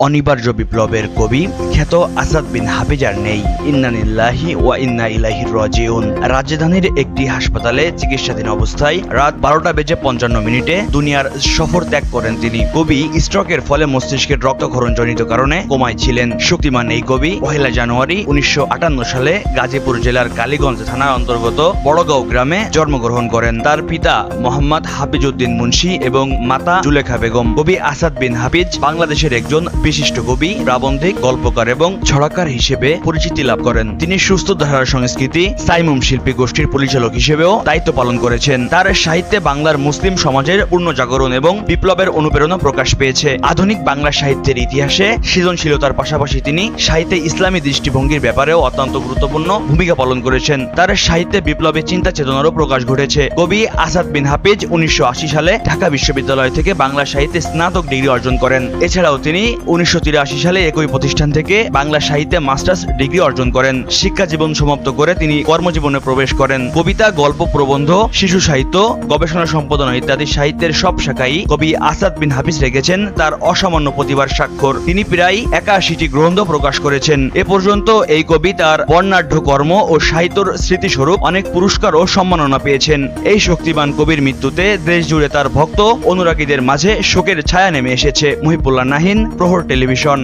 অনিবার্য বিপ্লবের কবি খ্যাত আসাদ বিন হাফিজ আর নেই। ইন্না লিল্লাহি ওয়া ইন্না ইলাইহি রাজিউন। রাজধানীর একটি হাসপাতালে চিকিৎসাধীন অবস্থায় রাত 12:55 দুনিয়ার সফর ত্যাগ করেন তিনি। কবি স্ট্রোকের ফলে মস্তিষ্কের রক্তক্ষরণজনিত কারণে কোমায় ছিলেন। শক্তিমান এই কবি 1 জানুয়ারি 1958 সালে গাজীপুর জেলার কালীগঞ্জ থানার অন্তর্গত বড়গাঁও গ্রামে জন্মগ্রহণ করেন। তার পিতা মোহাম্মদ হাফিজ উদ্দিন মুন্সি এবং মাতা জুলেখা বেগম। কবি আসাদ বিন হাফিজ বাংলাদেশের একজন বিশিষ্ট কবি, প্রাবন্ধিক, গল্পকার এবং ছড়াকার হিসেবে পরিচিতি লাভ করেন। তিনি সুস্থ ধারার সংস্কৃতি সাইমুম শিল্পী গোষ্ঠীর পরিচালক হিসেবেও দায়িত্ব পালন করেছেন। তার সাহিত্যে বাংলার মুসলিম সমাজের পুনর্জাগরণ এবং বিপ্লবের অনুপ্রেরণা প্রকাশ পেয়েছে। আধুনিক বাংলা সাহিত্যের ইতিহাসে সৃজনশীলতার পাশাপাশি তিনি সাহিত্যে ইসলামী দৃষ্টিভঙ্গির ব্যাপারেও অত্যন্ত গুরুত্বপূর্ণ ভূমিকা পালন করেছেন। তার সাহিত্যে বিপ্লবের চিন্তা চেতনারও প্রকাশ ঘটেছে। কবি আসাদ বিন হাফিজ 1980 সালে ঢাকা বিশ্ববিদ্যালয় থেকে বাংলা সাহিত্যে স্নাতক ডিগ্রি অর্জন করেন। এছাড়াও তিনি 1983 সালে একই প্রতিষ্ঠান থেকে বাংলা সাহিত্যে মাস্টার্স ডিগ্রি অর্জন করেন। শিক্ষা জীবন সমাপ্ত করে তিনি কর্মজীবনে প্রবেশ করেন। কবিতা, গল্প, প্রবন্ধ, শিশু সাহিত্য, গবেষণা সম্পাদনা ইত্যাদি সাহিত্যের সব শাখায় কবি আসাদ বিন হাফিজ রেখেছেন তার অসামান্য প্রতিভার স্বাক্ষর। তিনি প্রায় 81টি গ্রন্থ প্রকাশ করেছেন। এ পর্যন্ত এই কবি তার বর্ণাঢ্য কর্ম ও সাহিত্যর স্মৃতিস্বরূপ অনেক পুরস্কার ও সম্মাননা পেয়েছেন। এই শক্তিমান কবির মৃত্যুতে দেশ জুড়ে তার ভক্ত অনুরাগীদের মাঝে শোকের ছায়া নেমে এসেছে। মুহিবুল্লাহ নাহিন, প্রহর টেলিভিশন।